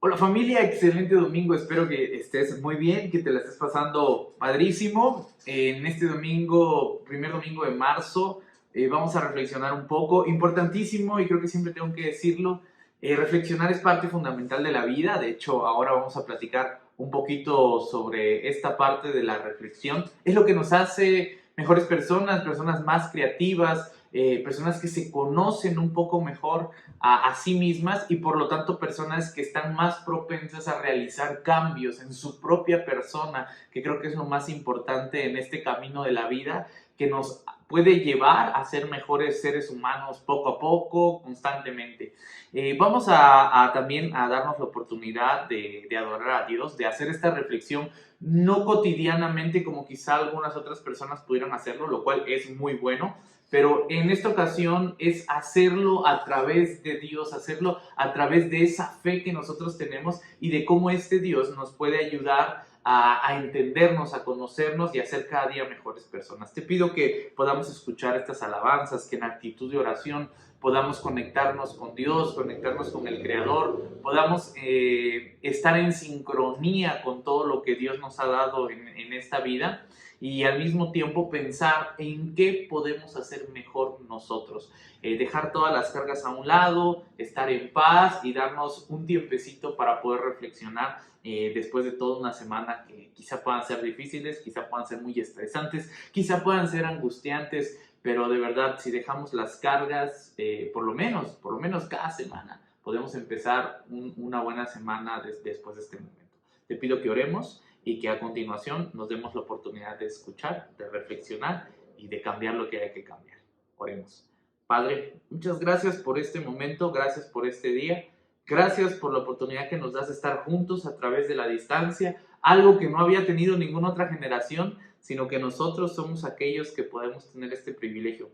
Hola familia, excelente domingo, espero que estés muy bien, que te la estés pasando padrísimo. En este domingo, primer domingo de marzo, vamos a reflexionar un poco, importantísimo y creo que siempre tengo que decirlo, reflexionar es parte fundamental de la vida. De hecho ahora vamos a platicar un poquito sobre esta parte de la reflexión. Es lo que nos hace mejores personas, personas más creativas, personas que se conocen un poco mejor a sí mismas y por lo tanto personas que están más propensas a realizar cambios en su propia persona, que creo que es lo más importante en este camino de la vida, que nos puede llevar a ser mejores seres humanos poco a poco, constantemente. Vamos también a darnos la oportunidad de adorar a Dios, de hacer esta reflexión no cotidianamente como quizá algunas otras personas pudieran hacerlo, lo cual es muy bueno, pero en esta ocasión es hacerlo a través de Dios, hacerlo a través de esa fe que nosotros tenemos y de cómo este Dios nos puede ayudar a entendernos, a conocernos y a ser cada día mejores personas. Te pido que podamos escuchar estas alabanzas, que en actitud de oración podamos conectarnos con Dios, conectarnos con el Creador, podamos estar en sincronía con todo lo que Dios nos ha dado en esta vida y al mismo tiempo pensar en qué podemos hacer mejor nosotros. Dejar todas las cargas a un lado, estar en paz y darnos un tiempecito para poder reflexionar después de toda una semana que quizá puedan ser difíciles, quizá puedan ser muy estresantes, quizá puedan ser angustiantes, pero de verdad si dejamos las cargas, por lo menos cada semana, podemos empezar una buena semana después de este momento. Te pido que oremos y que a continuación nos demos la oportunidad de escuchar, de reflexionar y de cambiar lo que hay que cambiar. Oremos. Padre, muchas gracias por este momento, gracias por este día, gracias por la oportunidad que nos das de estar juntos a través de la distancia, algo que no había tenido ninguna otra generación, sino que nosotros somos aquellos que podemos tener este privilegio.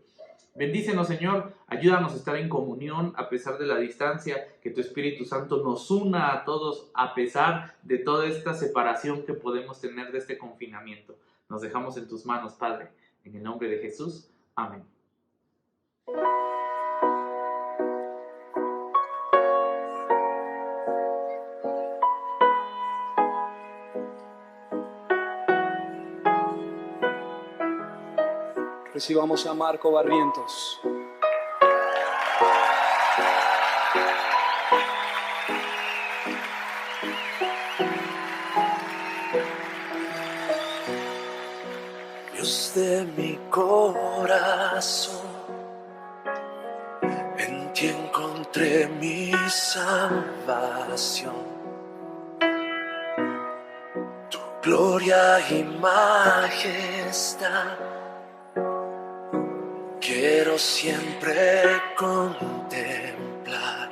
Bendícenos, Señor, ayúdanos a estar en comunión a pesar de la distancia, que tu Espíritu Santo nos una a todos a pesar de toda esta separación que podemos tener de este confinamiento. Nos dejamos en tus manos, Padre, en el nombre de Jesús. Amén. Recibamos a Marco Barrientos. Dios de mi corazón, en ti encontré mi salvación. Tu gloria y majestad quiero siempre contemplar.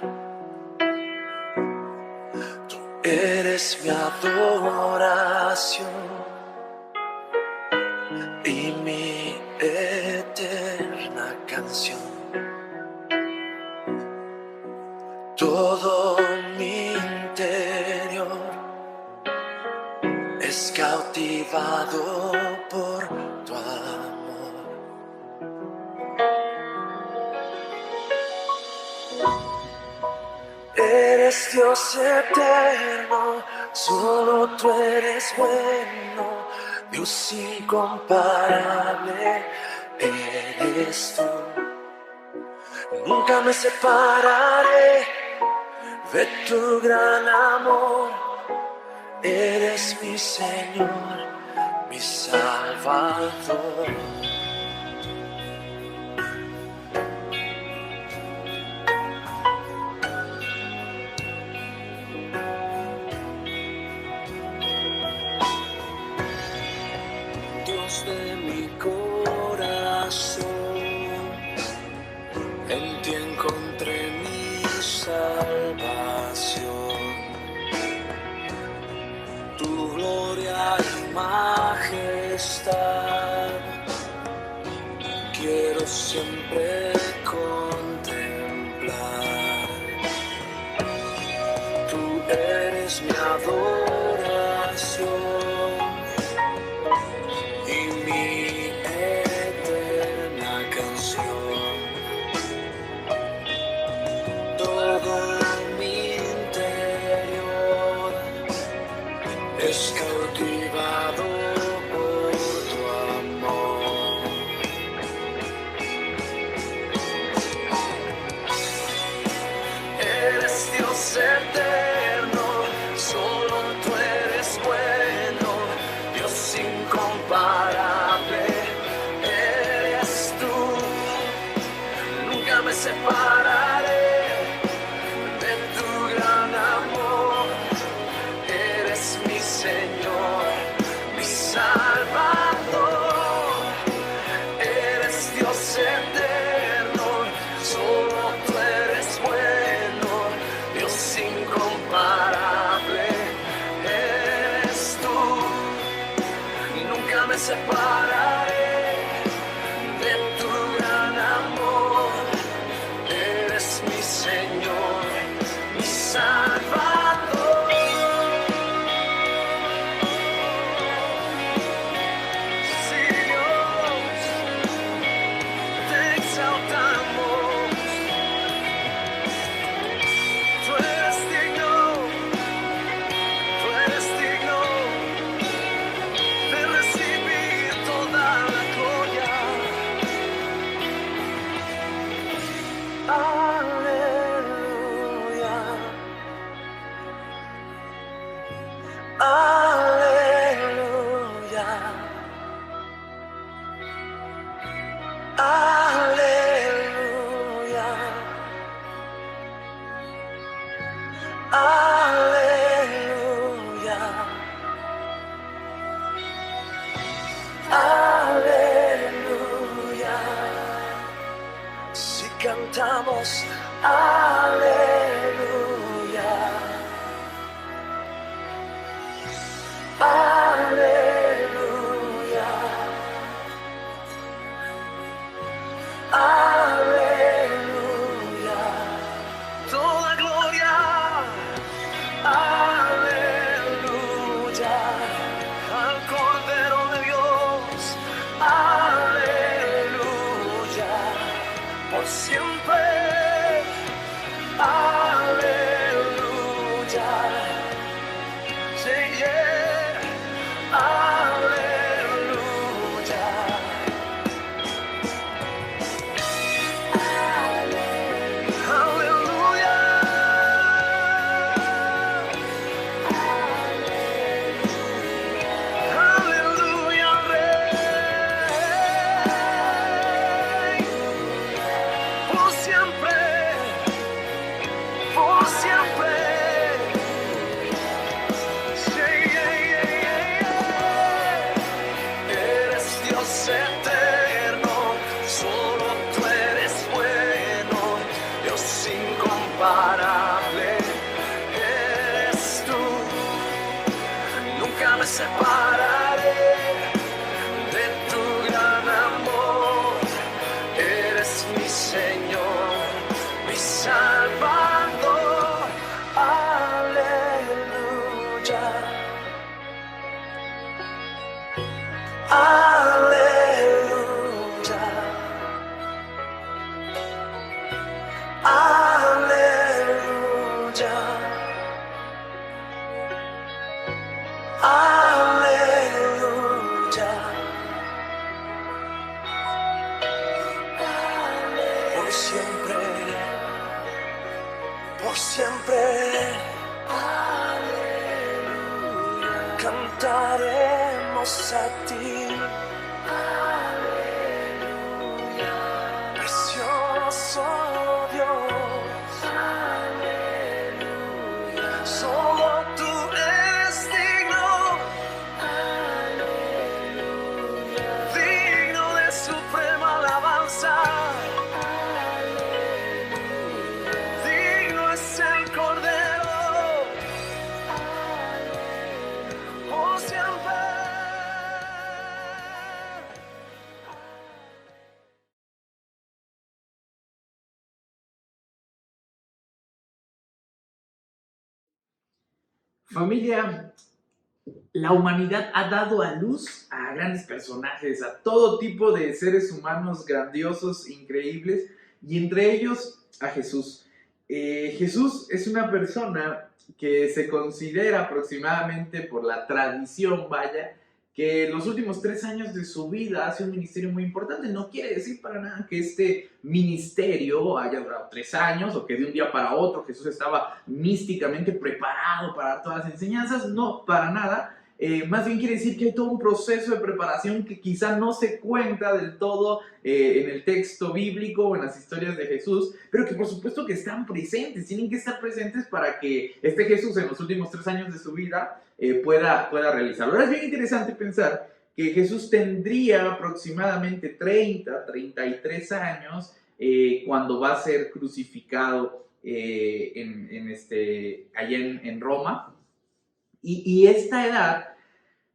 Tú eres mi adoración y mi eterna canción. Todo mi interior es cautivado por tu amor. Eres Dios eterno, solo tú eres bueno, Dios incomparable eres tú. Nunca me separaré de tu gran amor, eres mi Señor, mi Salvador. Dios de mi corazón, en ti encontré mi salvación. Tu gloria y majestad quiero siempre contemplar. Tú eres mi adoración y mi eterna canción. Todo mi interior Dios eterno, solo tú eres bueno, Dios incomparable, eres tú. Nunca me separaré de tu gran amor, eres mi Señor, mi Salvador, eres Dios eterno, solo tú eres bueno, Dios incomparable, eres tú. Nunca me separaré de tu gran amor, eres mi Señor, mi Salvador. Sí, Dios, te exaltamos. Tú eres digno de recibir toda la gloria. Aleluya, aleluya, aleluya, aleluya, aleluya. Si cantamos aleluya, aleluya, aleluya, toda gloria, aleluya, al Cordero de Dios, aleluya, por siempre, aleluya, sí, yeah, aleluya, aleluya, aleluya, Rey, por siempre, por siempre. Yeah, yeah, yeah, yeah. Eres Dios eterno, solo tú eres bueno, Dios incomparable, eres tú. Nunca me separaré de tu gran amor, eres mi Señor, mi Salvador, aleluya, aleluya, aleluya, aleluya, por siempre, por siempre, aleluya, cantaremos a ti, aleluya, precioso Dios, aleluya, solo tú eres digno, aleluya, digno de suprema alabanza, aleluya, digno es el Cordero, por siempre. Familia, la humanidad ha dado a luz a grandes personajes, a todo tipo de seres humanos grandiosos, increíbles, y entre ellos a Jesús. Jesús es una persona que se considera aproximadamente por la tradición, vaya, que los últimos 3 años de su vida hace un ministerio muy importante. No quiere decir para nada que este ministerio haya durado 3 años o que de un día para otro Jesús estaba místicamente preparado para dar todas las enseñanzas. No, para nada. Más bien quiere decir que hay todo un proceso de preparación que quizá no se cuenta del todo en el texto bíblico o en las historias de Jesús, pero que por supuesto que están presentes, tienen que estar presentes para que este Jesús en los últimos 3 años de su vida pueda realizarlo. Ahora es bien interesante pensar que Jesús tendría aproximadamente 33 años cuando va a ser crucificado allá en Roma. Y esta edad,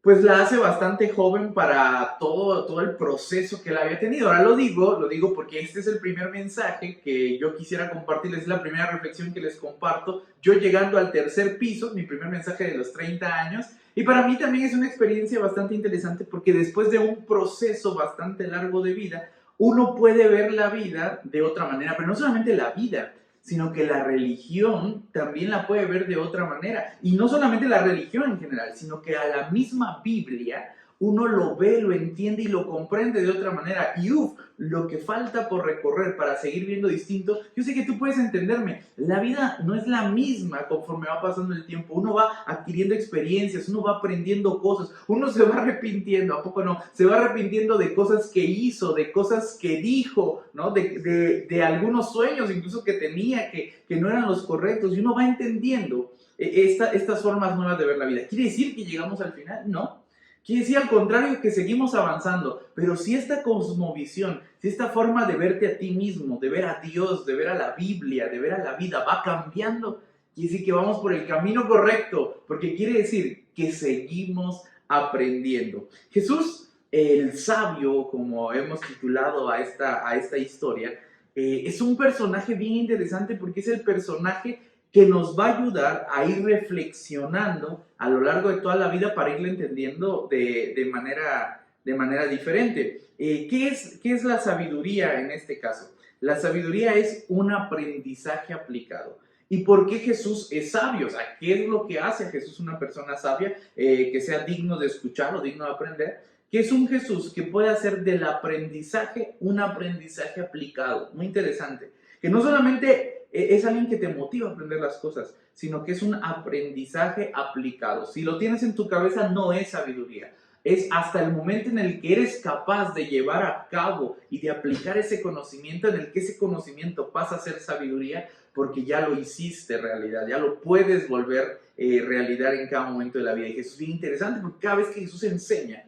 pues la hace bastante joven para todo el proceso que él había tenido. Ahora lo digo porque este es el primer mensaje que yo quisiera compartirles, es la primera reflexión que les comparto. Yo llegando al 3er piso, mi primer mensaje de los 30 años, y para mí también es una experiencia bastante interesante porque después de un proceso bastante largo de vida, uno puede ver la vida de otra manera, pero no solamente la vida, sino que la religión también la puede ver de otra manera. Y no solamente la religión en general, sino que a la misma Biblia uno lo ve, lo entiende y lo comprende de otra manera. Y lo que falta por recorrer para seguir viendo distinto, yo sé que tú puedes entenderme, la vida no es la misma conforme va pasando el tiempo. Uno va adquiriendo experiencias, uno va aprendiendo cosas, uno se va arrepintiendo, ¿a poco no? Se va arrepintiendo de cosas que hizo, de cosas que dijo, ¿no? De algunos sueños incluso que tenía que no eran los correctos, y uno va entendiendo estas formas nuevas de ver la vida. ¿Quiere decir que llegamos al final? No. Quiere decir al contrario que seguimos avanzando, pero si esta cosmovisión, si esta forma de verte a ti mismo, de ver a Dios, de ver a la Biblia, de ver a la vida va cambiando, quiere decir que vamos por el camino correcto, porque quiere decir que seguimos aprendiendo. Jesús, el sabio, como hemos titulado a esta historia, es un personaje bien interesante porque es el personaje que nos va a ayudar a ir reflexionando a lo largo de toda la vida para irlo entendiendo de manera diferente. ¿Qué es la sabiduría en este caso? La sabiduría es un aprendizaje aplicado. ¿Y por qué Jesús es sabio? O sea, ¿qué es lo que hace a Jesús una persona sabia que sea digno de escuchar o digno de aprender? Que es un Jesús que puede hacer del aprendizaje un aprendizaje aplicado. Muy interesante. Que no solamente es alguien que te motiva a aprender las cosas, sino que es un aprendizaje aplicado. Si lo tienes en tu cabeza, no es sabiduría. Es hasta el momento en el que eres capaz de llevar a cabo y de aplicar ese conocimiento, en el que ese conocimiento pasa a ser sabiduría, porque ya lo hiciste realidad, ya lo puedes volver realidad en cada momento de la vida. Y Jesús es bien interesante porque cada vez que Jesús enseña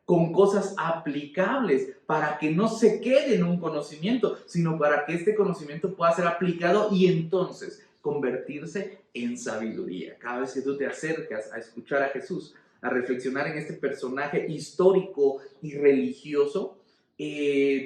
con cosas aplicables para que no se quede en un conocimiento, sino para que este conocimiento pueda ser aplicado y entonces convertirse en sabiduría. Cada vez que tú te acercas a escuchar a Jesús, a reflexionar en este personaje histórico y religioso,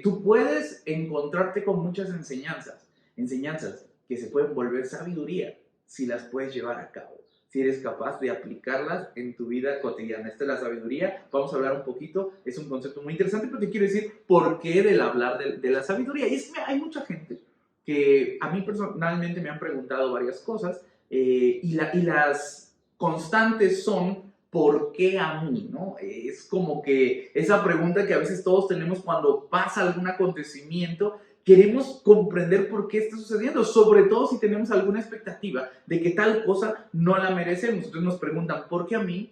tú puedes encontrarte con muchas enseñanzas que se pueden volver sabiduría si las puedes llevar a cabo, si eres capaz de aplicarlas en tu vida cotidiana. Esta es la sabiduría. Vamos a hablar un poquito, es un concepto muy interesante, pero te quiero decir por qué del hablar de la sabiduría. Y es que hay mucha gente que a mí personalmente me han preguntado varias cosas y las constantes son ¿por qué a mí? ¿No? Es como que esa pregunta que a veces todos tenemos cuando pasa algún acontecimiento. Queremos comprender por qué está sucediendo, sobre todo si tenemos alguna expectativa de que tal cosa no la merecemos. Entonces nos preguntan, ¿por qué a mí?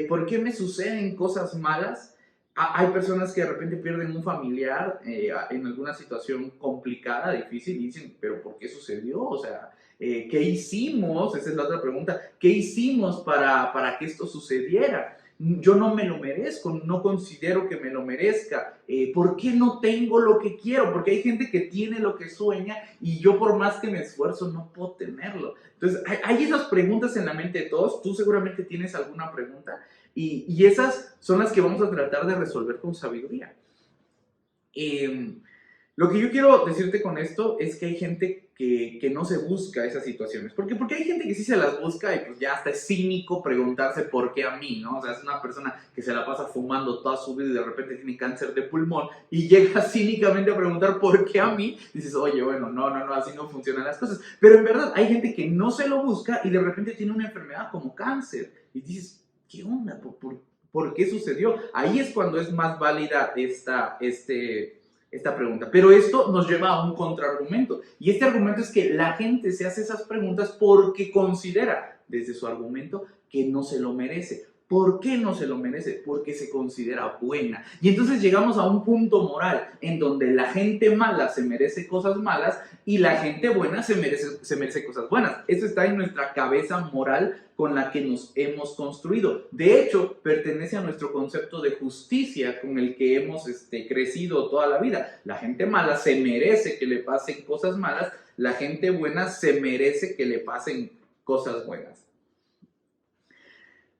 ¿Por qué me suceden cosas malas? Hay personas que de repente pierden un familiar en alguna situación complicada, difícil, y dicen, ¿pero por qué sucedió? O sea, ¿qué hicimos? Esa es la otra pregunta. ¿Qué hicimos para que esto sucediera? Yo no me lo merezco, no considero que me lo merezca. ¿Por qué no tengo lo que quiero? Porque hay gente que tiene lo que sueña y yo por más que me esfuerzo no puedo tenerlo. Entonces hay esas preguntas en la mente de todos. Tú seguramente tienes alguna pregunta y esas son las que vamos a tratar de resolver con sabiduría. Lo que yo quiero decirte con esto es que hay gente que no se busca esas situaciones. ¿Por qué? Porque hay gente que sí se las busca y pues ya hasta es cínico preguntarse por qué a mí, ¿no? O sea, es una persona que se la pasa fumando toda su vida y de repente tiene cáncer de pulmón y llega cínicamente a preguntar por qué a mí. Dices, oye, bueno, no, así no funcionan las cosas. Pero en verdad hay gente que no se lo busca y de repente tiene una enfermedad como cáncer. Y dices, ¿qué onda? ¿Por qué sucedió? Ahí es cuando es más válida esta pregunta. Pero esto nos lleva a un contraargumento. Y este argumento es que la gente se hace esas preguntas porque considera, desde su argumento, que no se lo merece. ¿Por qué no se lo merece? Porque se considera buena. Y entonces llegamos a un punto moral en donde la gente mala se merece cosas malas y la gente buena se merece cosas buenas. Eso está en nuestra cabeza moral con la que nos hemos construido. De hecho, pertenece a nuestro concepto de justicia con el que hemos crecido toda la vida. La gente mala se merece que le pasen cosas malas, la gente buena se merece que le pasen cosas buenas.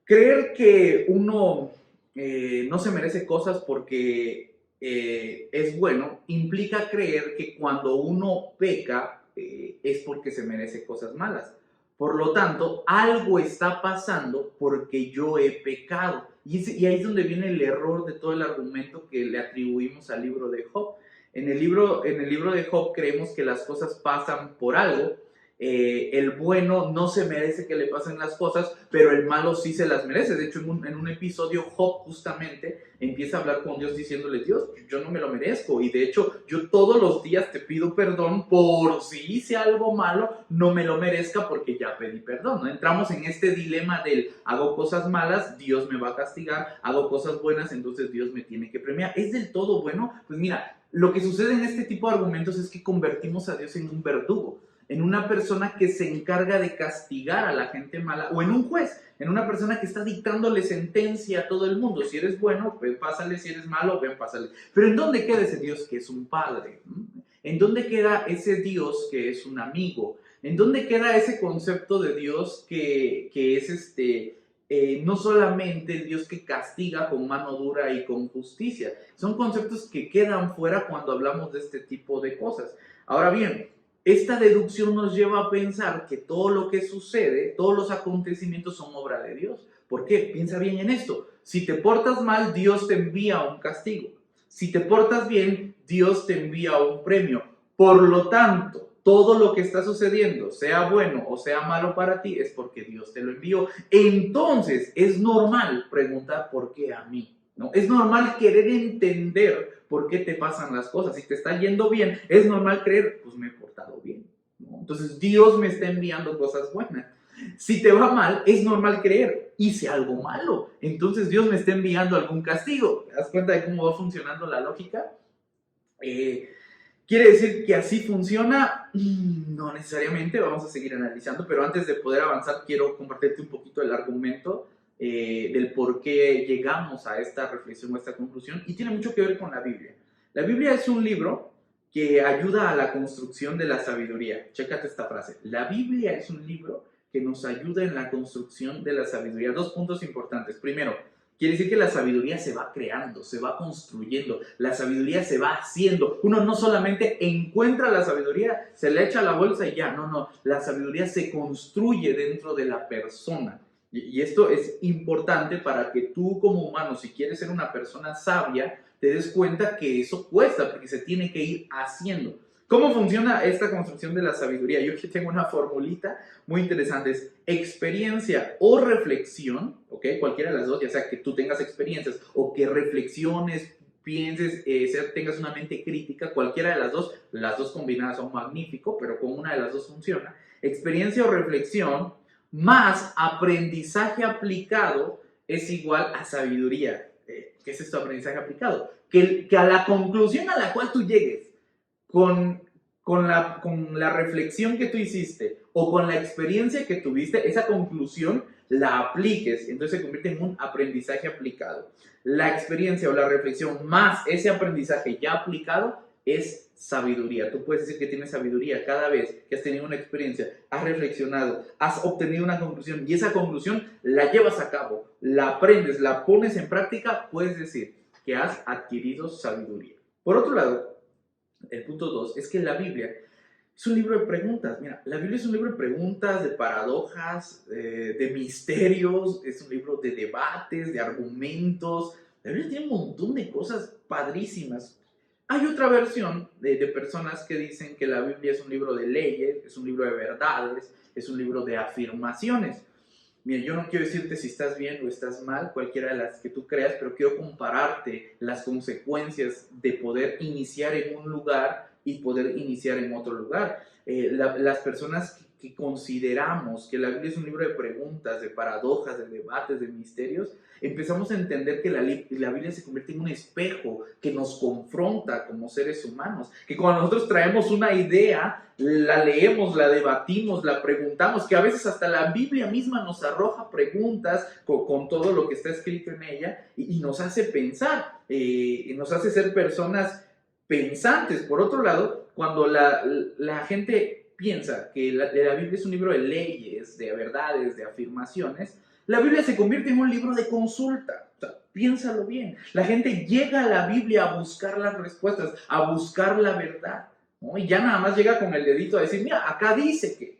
Creer que uno no se merece cosas porque es bueno implica creer que cuando uno peca es porque se merece cosas malas. Por lo tanto, algo está pasando porque yo he pecado. Y ahí es donde viene el error de todo el argumento que le atribuimos al libro de Job. En el libro de Job creemos que las cosas pasan por algo. El bueno no se merece que le pasen las cosas, pero el malo sí se las merece. De hecho, en un episodio, Job justamente empieza a hablar con Dios diciéndole: Dios, yo no me lo merezco, y de hecho yo todos los días te pido perdón por si hice algo malo, no me lo merezca porque ya pedí perdón, ¿no? Entramos en este dilema del hago cosas malas, Dios me va a castigar, hago cosas buenas, entonces Dios me tiene que premiar. ¿Es del todo bueno? Pues mira, lo que sucede en este tipo de argumentos es que convertimos a Dios en un verdugo, en una persona que se encarga de castigar a la gente mala, o en un juez, en una persona que está dictándole sentencia a todo el mundo. Si eres bueno, pues pásale; si eres malo, ven, pásale. Pero ¿en dónde queda ese Dios que es un padre? ¿En dónde queda ese Dios que es un amigo? ¿En dónde queda ese concepto de Dios que es no solamente el Dios que castiga con mano dura y con justicia? Son conceptos que quedan fuera cuando hablamos de este tipo de cosas. Ahora bien, esta deducción nos lleva a pensar que todo lo que sucede, todos los acontecimientos son obra de Dios. ¿Por qué? Piensa bien en esto. Si te portas mal, Dios te envía un castigo. Si te portas bien, Dios te envía un premio. Por lo tanto, todo lo que está sucediendo, sea bueno o sea malo para ti, es porque Dios te lo envió. Entonces, es normal preguntar: ¿por qué a mí? ¿No? Es normal querer entender por qué te pasan las cosas. Si te está yendo bien, es normal creer: pues me he portado bien, ¿no? Entonces Dios me está enviando cosas buenas. Si te va mal, es normal creer: hice algo malo, entonces Dios me está enviando algún castigo. ¿Te das cuenta de cómo va funcionando la lógica? ¿Quiere decir que así funciona? No necesariamente, vamos a seguir analizando, pero antes de poder avanzar quiero compartirte un poquito el argumento del por qué llegamos a esta reflexión, a esta conclusión, y tiene mucho que ver con la Biblia. La Biblia es un libro que ayuda a la construcción de la sabiduría. Chécate esta frase: la Biblia es un libro que nos ayuda en la construcción de la sabiduría. Dos puntos importantes. Primero, quiere decir que la sabiduría se va creando, se va construyendo, la sabiduría se va haciendo. Uno no solamente encuentra la sabiduría, se le echa a la bolsa y ya, no, la sabiduría se construye dentro de la persona. Y esto es importante para que tú como humano, si quieres ser una persona sabia, te des cuenta que eso cuesta, porque se tiene que ir haciendo. ¿Cómo funciona esta construcción de la sabiduría? Yo aquí tengo una formulita muy interesante: es experiencia o reflexión, ¿ok? Cualquiera de las dos, ya sea que tú tengas experiencias o que reflexiones, pienses, tengas una mente crítica, cualquiera de las dos combinadas son magnífico, pero con una de las dos funciona. Experiencia o reflexión más aprendizaje aplicado es igual a sabiduría. ¿Qué es esto, aprendizaje aplicado? Que a la conclusión a la cual tú llegues con la reflexión que tú hiciste o con la experiencia que tuviste, esa conclusión la apliques, entonces se convierte en un aprendizaje aplicado. La experiencia o la reflexión más ese aprendizaje ya aplicado es sabiduría. Tú puedes decir que tienes sabiduría cada vez que has tenido una experiencia, has reflexionado, has obtenido una conclusión y esa conclusión la llevas a cabo, la aprendes, la pones en práctica, puedes decir que has adquirido sabiduría. Por otro lado, el punto 2 es que la Biblia es un libro de preguntas. Mira, la Biblia es un libro de preguntas, de paradojas, de misterios, es un libro de debates, de argumentos. La Biblia tiene un montón de cosas padrísimas. Hay otra versión de personas que dicen que la Biblia es un libro de leyes, es un libro de verdades, es un libro de afirmaciones. Mira, yo no quiero decirte si estás bien o estás mal, cualquiera de las que tú creas, pero quiero compararte las consecuencias de poder iniciar en un lugar y poder iniciar en otro lugar. Las personas que consideramos que la Biblia es un libro de preguntas, de paradojas, de debates, de misterios, empezamos a entender que la Biblia se convierte en un espejo que nos confronta como seres humanos, que cuando nosotros traemos una idea, la leemos, la debatimos, la preguntamos, que a veces hasta la Biblia misma nos arroja preguntas con todo lo que está escrito en ella y nos hace pensar, y nos hace ser personas pensantes. Por otro lado, cuando la gente piensa que la Biblia es un libro de leyes, de verdades, de afirmaciones, la Biblia se convierte en un libro de consulta. O sea, piénsalo bien. La gente llega a la Biblia a buscar las respuestas, a buscar la verdad, ¿no? Y ya nada más llega con el dedito a decir, mira, acá dice que,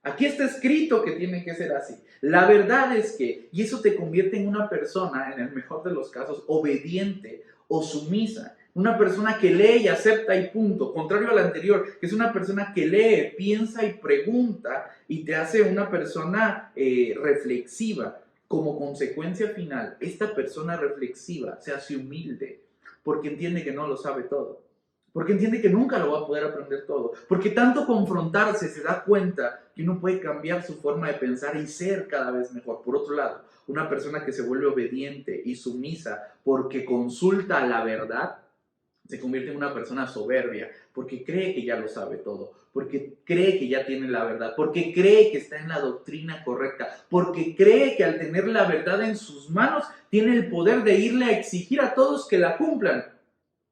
aquí está escrito que tiene que ser así. La verdad es que, y eso te convierte en una persona, en el mejor de los casos, obediente o sumisa. Una persona que lee y acepta y punto. Contrario a la anterior, que es una persona que lee, piensa y pregunta y te hace una persona reflexiva. Como consecuencia final, esta persona reflexiva se hace humilde porque entiende que no lo sabe todo. Porque entiende que nunca lo va a poder aprender todo. Porque tanto confrontarse se da cuenta que uno puede cambiar su forma de pensar y ser cada vez mejor. Por otro lado, una persona que se vuelve obediente y sumisa porque consulta la verdad, se convierte en una persona soberbia, porque cree que ya lo sabe todo, porque cree que ya tiene la verdad, porque cree que está en la doctrina correcta, porque cree que al tener la verdad en sus manos, tiene el poder de irle a exigir a todos que la cumplan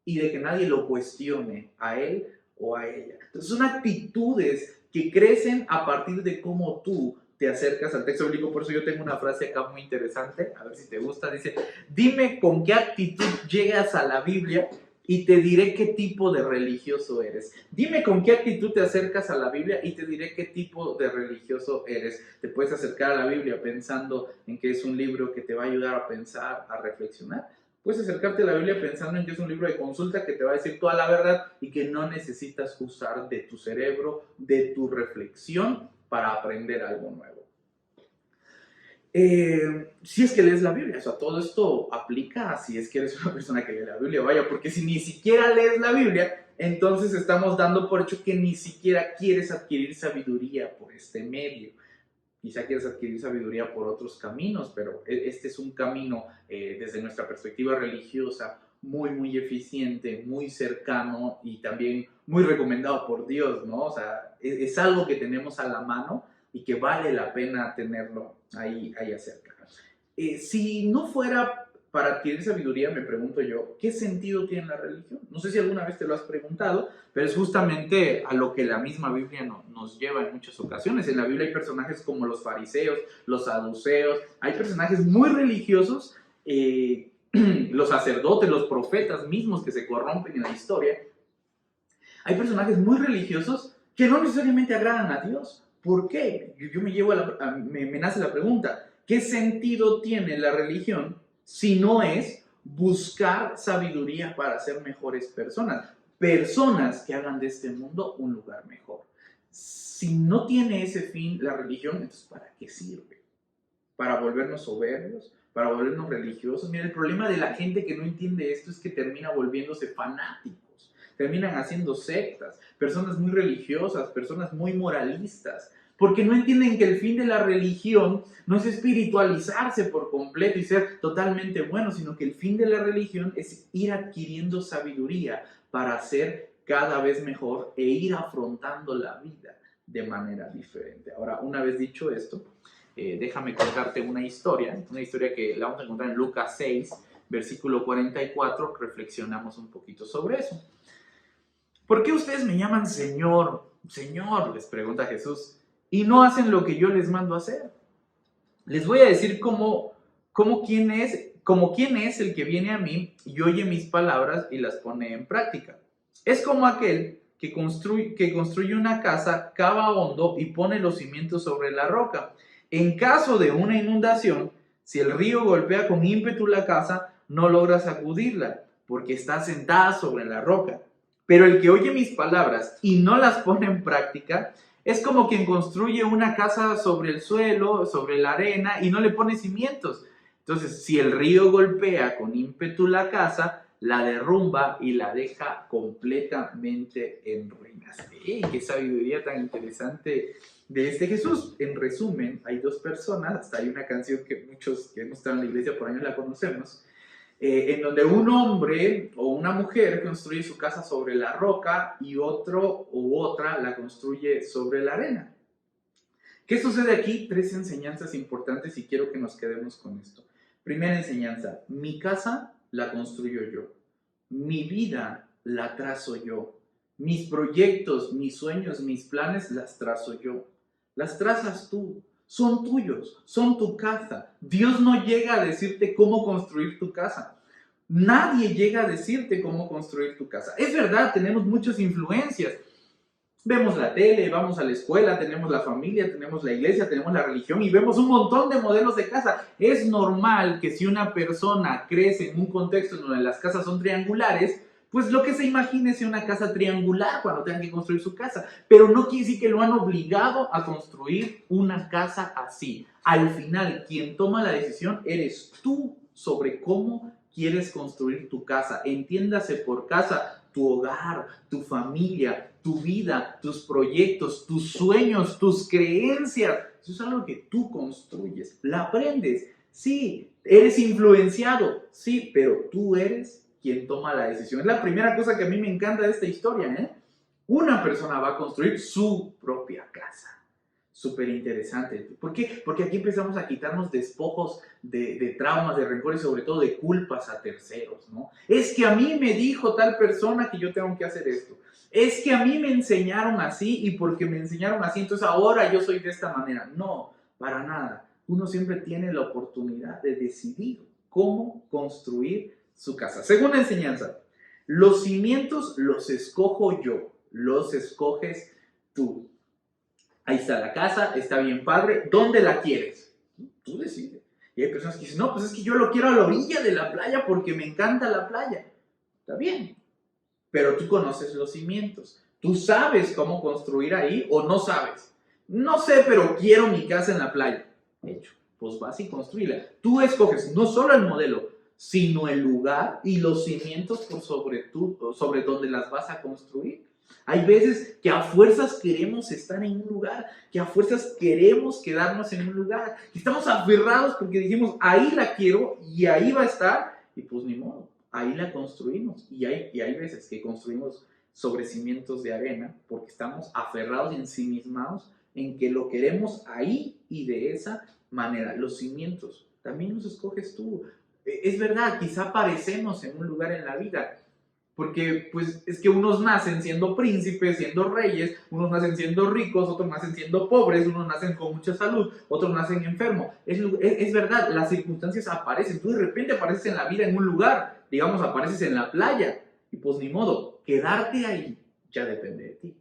y de que nadie lo cuestione a él o a ella. Entonces son actitudes que crecen a partir de cómo tú te acercas al texto bíblico. Por eso yo tengo una frase acá muy interesante, a ver si te gusta, dice, dime con qué actitud llegas a la Biblia y te diré qué tipo de religioso eres. Dime con qué actitud te acercas a la Biblia y te diré qué tipo de religioso eres. Te puedes acercar a la Biblia pensando en que es un libro que te va a ayudar a pensar, a reflexionar. Puedes acercarte a la Biblia pensando en que es un libro de consulta que te va a decir toda la verdad y que no necesitas usar de tu cerebro, de tu reflexión para aprender algo nuevo. Si es que lees la Biblia, o sea, todo esto aplica si es que eres una persona que lee la Biblia, vaya, porque si ni siquiera lees la Biblia, entonces estamos dando por hecho que ni siquiera quieres adquirir sabiduría por este medio. Quizá quieres adquirir sabiduría por otros caminos, pero este es un camino desde nuestra perspectiva religiosa muy, muy eficiente, muy cercano y también muy recomendado por Dios, ¿no? O sea, es algo que tenemos a la mano y que vale la pena tenerlo ahí acerca. Si no fuera para adquirir sabiduría, me pregunto yo, ¿qué sentido tiene la religión? No sé si alguna vez te lo has preguntado, pero es justamente a lo que la misma Biblia nos lleva en muchas ocasiones. En la Biblia hay personajes como los fariseos, los saduceos, hay personajes muy religiosos, los sacerdotes, los profetas mismos que se corrompen en la historia. Hay personajes muy religiosos que no necesariamente agradan a Dios. ¿Por qué? Yo me nace la pregunta, ¿qué sentido tiene la religión si no es buscar sabiduría para ser mejores personas? Personas que hagan de este mundo un lugar mejor. Si no tiene ese fin la religión, entonces ¿para qué sirve? ¿Para volvernos soberbios? ¿Para volvernos religiosos? Mira, el problema de la gente que no entiende esto es que termina volviéndose fanáticos. Terminan haciendo sectas, personas muy religiosas, personas muy moralistas, porque no entienden que el fin de la religión no es espiritualizarse por completo y ser totalmente bueno, sino que el fin de la religión es ir adquiriendo sabiduría para ser cada vez mejor e ir afrontando la vida de manera diferente. Ahora, una vez dicho esto, déjame contarte una historia que la vamos a encontrar en Lucas 6, versículo 44, reflexionamos un poquito sobre eso. ¿Por qué ustedes me llaman Señor, Señor? Les pregunta Jesús, y no hacen lo que yo les mando hacer. Les voy a decir como quién es el que viene a mí y oye mis palabras y las pone en práctica. Es como aquel que construye una casa, cava hondo y pone los cimientos sobre la roca. En caso de una inundación, si el río golpea con ímpetu la casa, no logra sacudirla, porque está sentada sobre la roca. Pero el que oye mis palabras y no las pone en práctica Es como quien construye una casa sobre el suelo, sobre la arena y no le pone cimientos. Entonces, si el río golpea con ímpetu la casa, la derrumba y la deja completamente en ruinas. ¡Qué sabiduría tan interesante de este Jesús! En resumen, hay dos personas, hasta hay una canción que muchos que hemos estado en la iglesia por años la conocemos, en donde un hombre o una mujer construye su casa sobre la roca y otro u otra la construye sobre la arena. ¿Qué sucede aquí? Tres enseñanzas importantes y quiero que nos quedemos con esto. Primera enseñanza, mi casa la construyo yo, mi vida la trazo yo, mis proyectos, mis sueños, mis planes las trazo yo, las trazas tú, son tuyos, son tu casa. Dios no llega a decirte cómo construir tu casa. Nadie llega a decirte cómo construir tu casa. Es verdad, tenemos muchas influencias. Vemos la tele, vamos a la escuela, tenemos la familia, tenemos la iglesia, tenemos la religión y vemos un montón de modelos de casa. Es normal que si una persona crece en un contexto en donde las casas son triangulares, pues lo que se imagine sea una casa triangular cuando tengan que construir su casa. Pero no quiere decir que lo han obligado a construir una casa así. Al final, quien toma la decisión eres tú sobre cómo quieres construir tu casa. Entiéndase por casa tu hogar, tu familia, tu vida, tus proyectos, tus sueños, tus creencias. Eso es algo que tú construyes, la aprendes. Sí, eres influenciado, sí, pero tú eres quien toma la decisión. Es la primera cosa que a mí me encanta de esta historia, ¿eh? Una persona va a construir su propia casa. Súper interesante. ¿Por qué? Porque aquí empezamos a quitarnos despojos de traumas, de rencores, sobre todo de culpas a terceros, ¿no? Es que a mí me dijo tal persona que yo tengo que hacer esto. Es que a mí me enseñaron así y porque me enseñaron así, entonces ahora yo soy de esta manera. No, para nada. Uno siempre tiene la oportunidad de decidir cómo construir su casa. Segunda enseñanza, los cimientos los escojo yo, los escoges tú. Ahí está la casa, está bien padre, ¿dónde la quieres? Tú decides. Y hay personas que dicen, no, pues es que yo lo quiero a la orilla de la playa porque me encanta la playa. Está bien, pero tú conoces los cimientos. ¿Tú sabes cómo construir ahí o no sabes? No sé, pero quiero mi casa en la playa. Hecho, pues vas y construíla. Tú escoges no solo el modelo, sino el lugar y los cimientos por sobre donde las vas a construir. Hay veces que a fuerzas queremos estar en un lugar, que a fuerzas queremos quedarnos en un lugar, que estamos aferrados porque dijimos, ahí la quiero y ahí va a estar, y pues ni modo, ahí la construimos. Y hay veces que construimos sobre cimientos de arena porque estamos aferrados y ensimismados en que lo queremos ahí y de esa manera. Los cimientos también los escoges tú. Es verdad, quizá parecemos en un lugar en la vida, porque pues es que unos nacen siendo príncipes, siendo reyes, unos nacen siendo ricos, otros nacen siendo pobres, unos nacen con mucha salud, otros nacen enfermos. Es verdad, las circunstancias aparecen, tú de repente apareces en la vida en un lugar, digamos apareces en la playa, y pues ni modo, quedarte ahí ya depende de ti.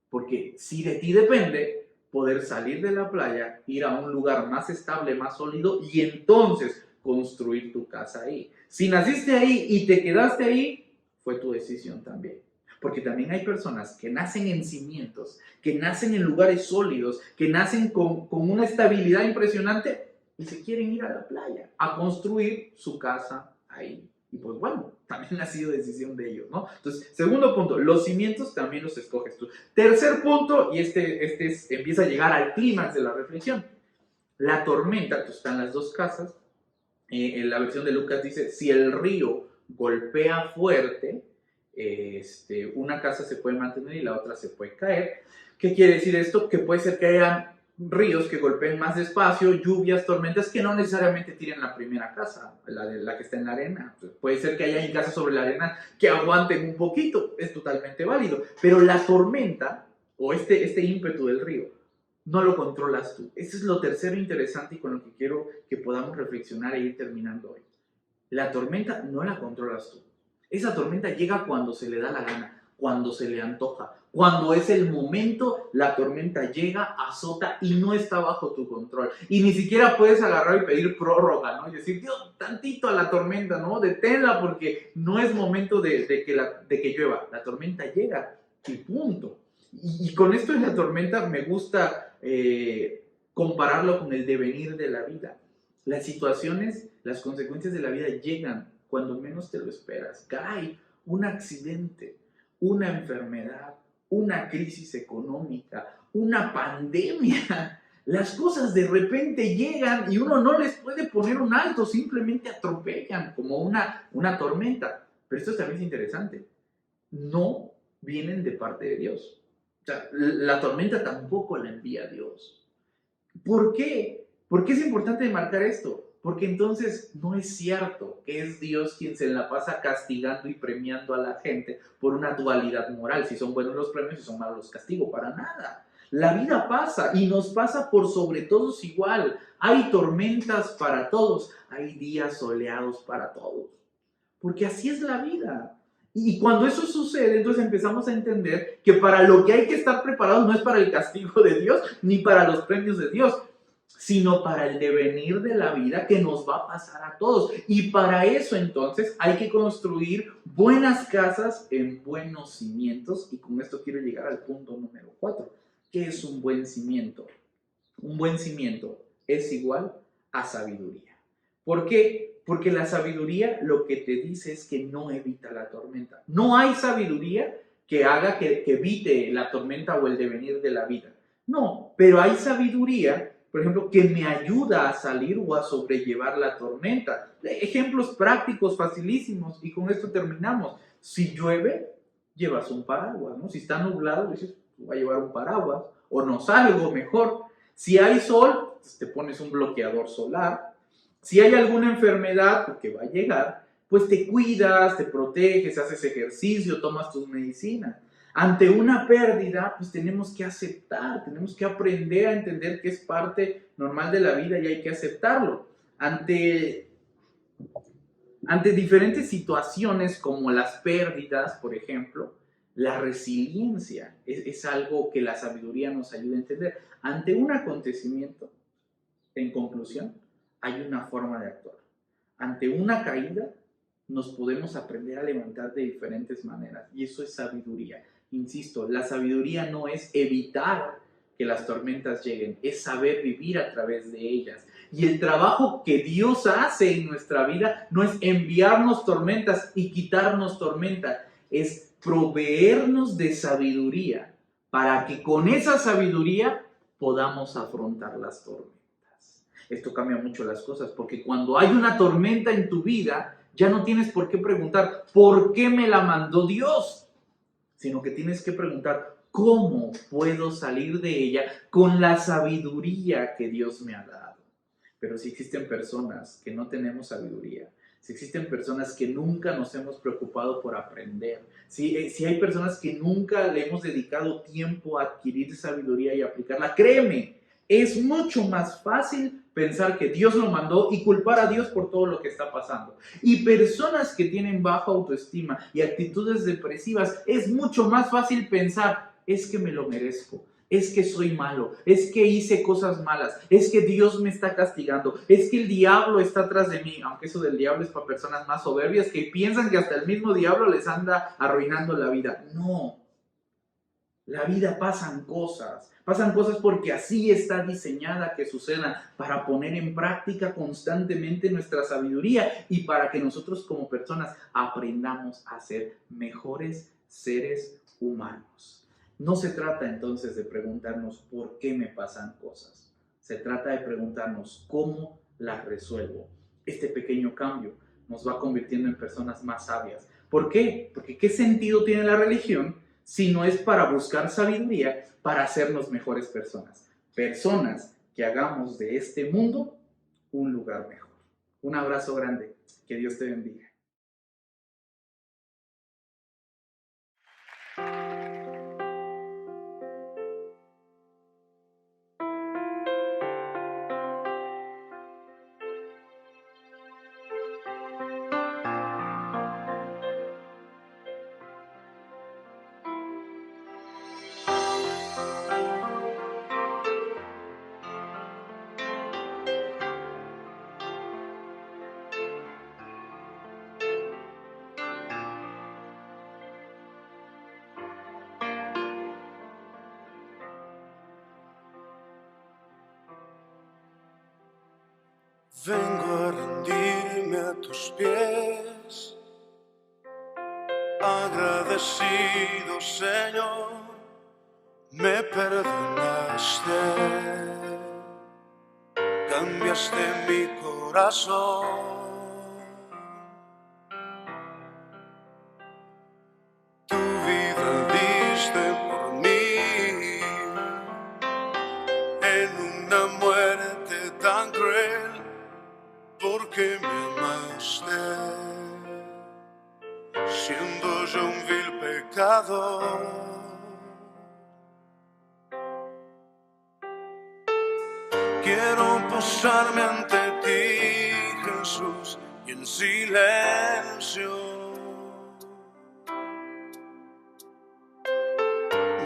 Porque si de ti depende, poder salir de la playa, ir a un lugar más estable, más sólido, y entonces construir tu casa ahí. Si naciste ahí y te quedaste ahí, fue tu decisión también. Porque también hay personas que nacen en cimientos, que nacen en lugares sólidos, que nacen con una estabilidad impresionante y se quieren ir a la playa a construir su casa ahí. Y pues bueno, también ha sido decisión de ellos, ¿no? Entonces, segundo punto, los cimientos también los escoges tú. Tercer punto, y empieza a llegar al clímax de la reflexión. La tormenta, entonces están las dos casas. En la versión de Lucas dice, si el río golpea fuerte, una casa se puede mantener y la otra se puede caer. ¿Qué quiere decir esto? Que puede ser que haya ríos que golpeen más despacio, lluvias, tormentas que no necesariamente tiren la primera casa, la que está en la arena. Puede ser que haya casas sobre la arena que aguanten un poquito, es totalmente válido, pero la tormenta o este ímpetu del río no lo controlas tú. Eso es lo tercero interesante y con lo que quiero que podamos reflexionar e ir terminando hoy. La tormenta no la controlas tú. Esa tormenta llega cuando se le da la gana, cuando se le antoja. Cuando es el momento, la tormenta llega, azota y no está bajo tu control. Y ni siquiera puedes agarrar y pedir prórroga, ¿no? Y decir, Dios, tantito a la tormenta, ¿no? Deténla porque no es momento de que llueva. La tormenta llega y punto. Y con esto de la tormenta me gusta compararlo con el devenir de la vida. Las situaciones, las consecuencias de la vida llegan cuando menos te lo esperas. Caray, un accidente, una enfermedad, una crisis económica, una pandemia. Las cosas de repente llegan y uno no les puede poner un alto, simplemente atropellan como una tormenta. Pero esto también es interesante. No vienen de parte de Dios. O sea, la tormenta tampoco la envía Dios. ¿Por qué? ¿Por qué es importante marcar esto? Porque entonces no es cierto que es Dios quien se la pasa castigando y premiando a la gente por una dualidad moral. Si son buenos los premios, si son malos los castigos, para nada. La vida pasa y nos pasa por sobre todos igual. Hay tormentas para todos, hay días soleados para todos. Porque así es la vida. Y cuando eso sucede, entonces empezamos a entender que para lo que hay que estar preparados no es para el castigo de Dios, ni para los premios de Dios, sino para el devenir de la vida que nos va a pasar a todos. Y para eso entonces hay que construir buenas casas en buenos cimientos. Y con esto quiero llegar al punto número 4. ¿Qué es un buen cimiento? Un buen cimiento es igual a sabiduría. ¿Por qué? Porque la sabiduría lo que te dice es que no evita la tormenta. No hay sabiduría que haga que evite la tormenta o el devenir de la vida. No, pero hay sabiduría, por ejemplo, que me ayuda a salir o a sobrellevar la tormenta. Ejemplos prácticos, facilísimos, y con esto terminamos. Si llueve, llevas un paraguas, ¿no? Si está nublado, dices, voy a llevar un paraguas, o no salgo mejor. Si hay sol, pues te pones un bloqueador solar. Si hay alguna enfermedad, porque va a llegar, pues te cuidas, te proteges, haces ejercicio, tomas tus medicinas. Ante una pérdida, pues tenemos que aceptar, tenemos que aprender a entender que es parte normal de la vida y hay que aceptarlo. Ante diferentes situaciones como las pérdidas, por ejemplo, la resiliencia es algo que la sabiduría nos ayuda a entender. Ante un acontecimiento, en conclusión, hay una forma de actuar. Ante una caída, nos podemos aprender a levantar de diferentes maneras. Y eso es sabiduría. Insisto, la sabiduría no es evitar que las tormentas lleguen, es saber vivir a través de ellas. Y el trabajo que Dios hace en nuestra vida no es enviarnos tormentas y quitarnos tormentas, es proveernos de sabiduría para que con esa sabiduría podamos afrontar las tormentas. Esto cambia mucho las cosas, porque cuando hay una tormenta en tu vida, ya no tienes por qué preguntar, ¿por qué me la mandó Dios? Sino que tienes que preguntar, ¿cómo puedo salir de ella con la sabiduría que Dios me ha dado? Pero si existen personas que no tenemos sabiduría, si existen personas que nunca nos hemos preocupado por aprender, si hay personas que nunca le hemos dedicado tiempo a adquirir sabiduría y aplicarla, créeme, es mucho más fácil pensar que Dios lo mandó y culpar a Dios por todo lo que está pasando. Y personas que tienen baja autoestima y actitudes depresivas, es mucho más fácil pensar, es que me lo merezco, es que soy malo, es que hice cosas malas, es que Dios me está castigando, es que el diablo está atrás de mí, aunque eso del diablo es para personas más soberbias que piensan que hasta el mismo diablo les anda arruinando la vida. No, la vida pasan cosas porque así está diseñada que sucedan, para poner en práctica constantemente nuestra sabiduría y para que nosotros como personas aprendamos a ser mejores seres humanos. No se trata entonces de preguntarnos por qué me pasan cosas, se trata de preguntarnos cómo las resuelvo. Este pequeño cambio nos va convirtiendo en personas más sabias. ¿Por qué? Porque ¿qué sentido tiene la religión si no es para buscar sabiduría, para hacernos mejores personas? Personas que hagamos de este mundo un lugar mejor. Un abrazo grande. Que Dios te bendiga. Vengo a rendirme a tus pies, agradecido Señor, me perdonaste, cambiaste mi corazón. Tu vida diste por mí, en una muerte tan cruel, porque me amaste, siendo yo un vil pecador. Quiero posarme ante ti, Jesús, y en silencio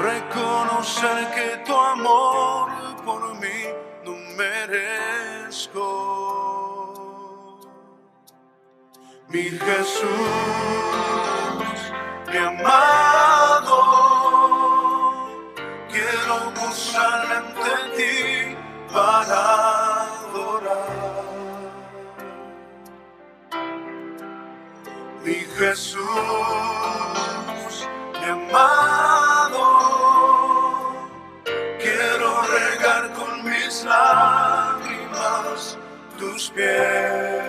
reconocer que tu amor por mí no merezco. Mi Jesús, mi amado, quiero posarme ante ti para adorar. Mi Jesús, mi amado, quiero regar con mis lágrimas tus pies.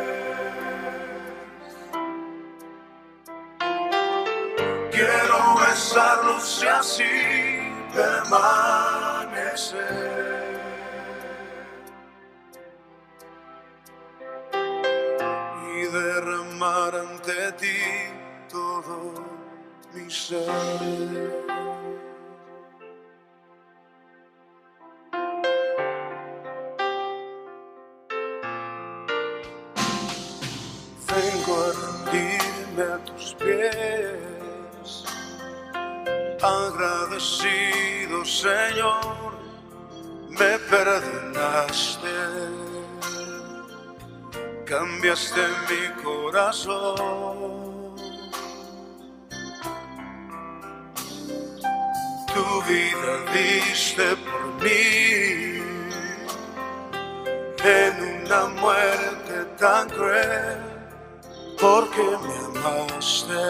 Quiero besarlos y así permanecer. Y derramar ante ti todo mi ser. Vengo a rendirme a tus pies, agradecido Señor, me perdonaste, cambiaste mi corazón. Tu vida diste por mí, en una muerte tan cruel, porque me amaste,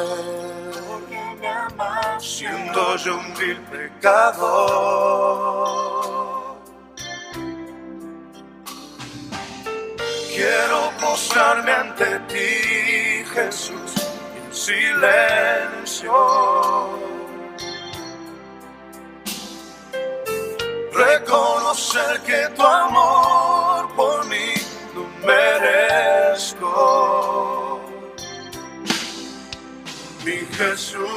siendo yo un vil pecador. Quiero posarme ante ti, Jesús, en silencio, reconocer que tu amor por mí no merezco. Mi Jesús,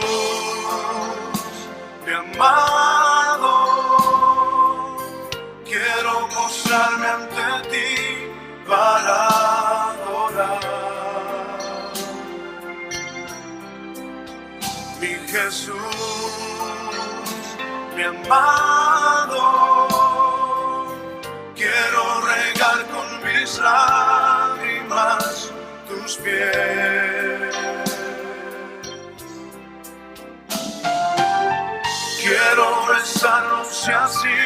mi amado, quiero posarme ante ti para adorar. Mi Jesús, mi amado, quiero regar con mis lágrimas tus pies. Quiero besarlos y así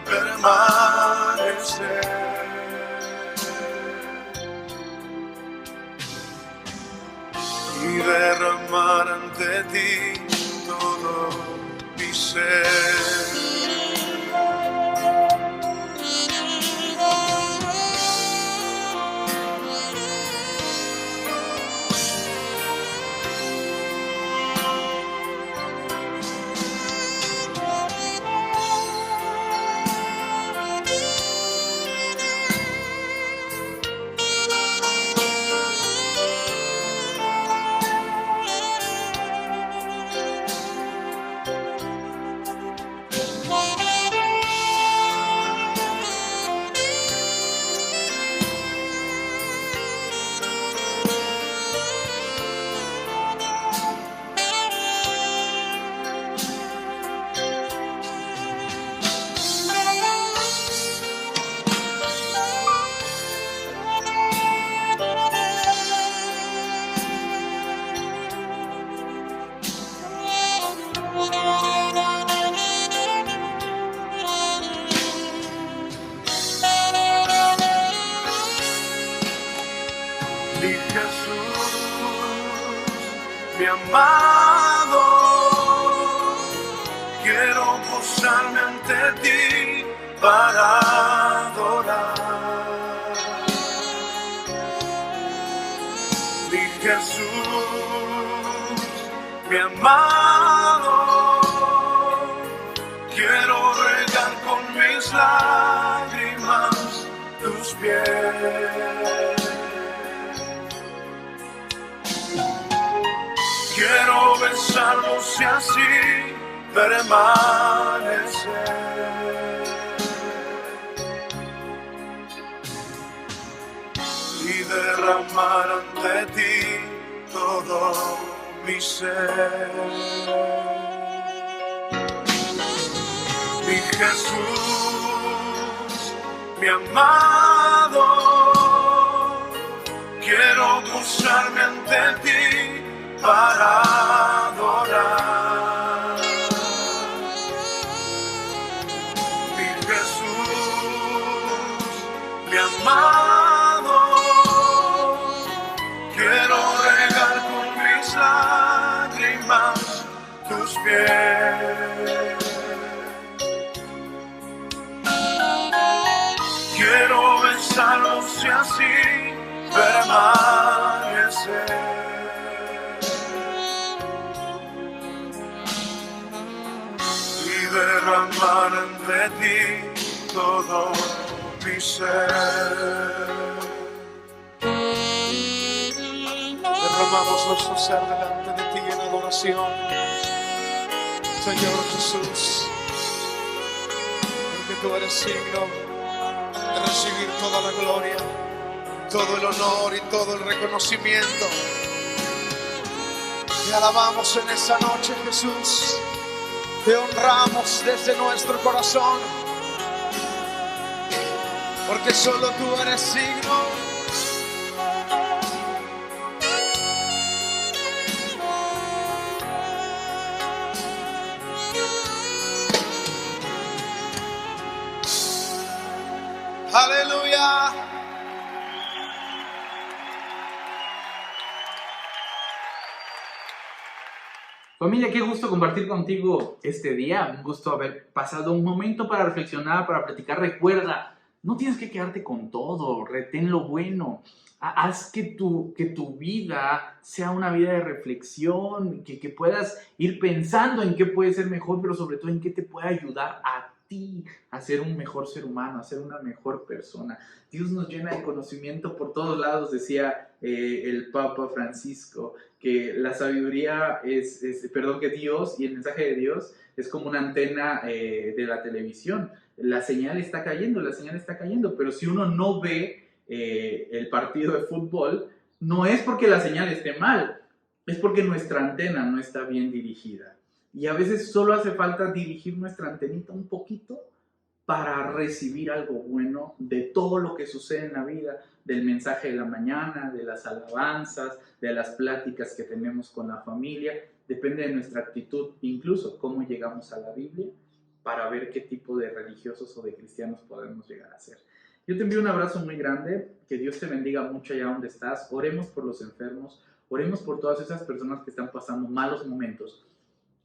permanecer. Y derramar ante ti todo mi ser. amado, quiero posarme ante ti para adorar. Mi Jesús, mi amado, quiero regar con mis lágrimas tus pies. Quiero besarlos y así permanecer. Y derramar ante ti todo mi ser. Mi Jesús, mi amado, quiero posarme ante ti para adorar. Mi Jesús, mi amado, quiero regar con mis lágrimas tus pies. Quiero besarlos y así permanecer. Derramar ante ti todo mi ser. Derramamos nuestro ser delante de ti en adoración, Señor Jesús, porque tú eres digno de recibir toda la gloria, todo el honor y todo el reconocimiento. Te alabamos en esa noche, Jesús. Te honramos desde nuestro corazón, porque solo tú eres digno. Aleluya. Familia, qué gusto compartir contigo este día, un gusto haber pasado un momento para reflexionar, para platicar. Recuerda, no tienes que quedarte con todo, retén lo bueno, haz que tu vida sea una vida de reflexión, que puedas ir pensando en qué puede ser mejor, pero sobre todo en qué te puede ayudar a ti a ser un mejor ser humano, a ser una mejor persona. Dios nos llena de conocimiento por todos lados, decía el Papa Francisco, que la sabiduría que Dios y el mensaje de Dios es como una antena de la televisión. La señal está cayendo, pero si uno no ve el partido de fútbol, no es porque la señal esté mal, es porque nuestra antena no está bien dirigida. Y a veces solo hace falta dirigir nuestra antenita un poquito para recibir algo bueno de todo lo que sucede en la vida, del mensaje de la mañana, de las alabanzas, de las pláticas que tenemos con la familia. Depende de nuestra actitud, incluso cómo llegamos a la Biblia, para ver qué tipo de religiosos o de cristianos podemos llegar a ser. Yo te envío un abrazo muy grande, que Dios te bendiga mucho allá donde estás. Oremos por los enfermos, oremos por todas esas personas que están pasando malos momentos.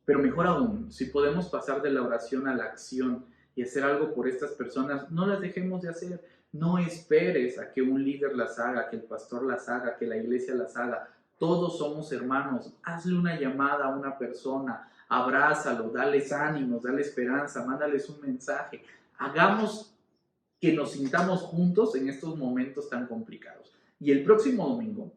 Pero mejor aún, si podemos pasar de la oración a la acción y hacer algo por estas personas, no las dejemos de hacer. No esperes a que un líder las haga, que el pastor las haga, que la iglesia las haga. Todos somos hermanos. Hazle una llamada a una persona, abrázalo, dales ánimos, dale esperanza, mándales un mensaje. Hagamos que nos sintamos juntos en estos momentos tan complicados. Y el próximo domingo,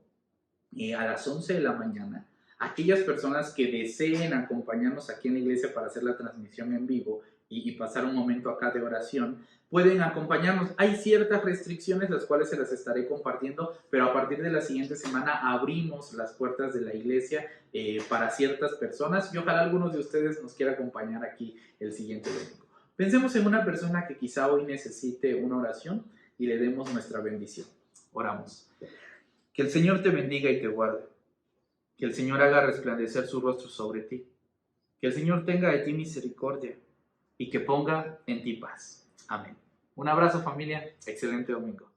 a las 11 de la mañana, aquellas personas que deseen acompañarnos aquí en la iglesia para hacer la transmisión en vivo y pasar un momento acá de oración, pueden acompañarnos. Hay ciertas restricciones, las cuales se las estaré compartiendo, pero a partir de la siguiente semana abrimos las puertas de la iglesia para ciertas personas y ojalá algunos de ustedes nos quieran acompañar aquí el siguiente domingo. Pensemos en una persona que quizá hoy necesite una oración y le demos nuestra bendición. Oramos. Que el Señor te bendiga y te guarde. Que el Señor haga resplandecer su rostro sobre ti. Que el Señor tenga de ti misericordia y que ponga en ti paz. Amén. Un abrazo, familia. Excelente domingo.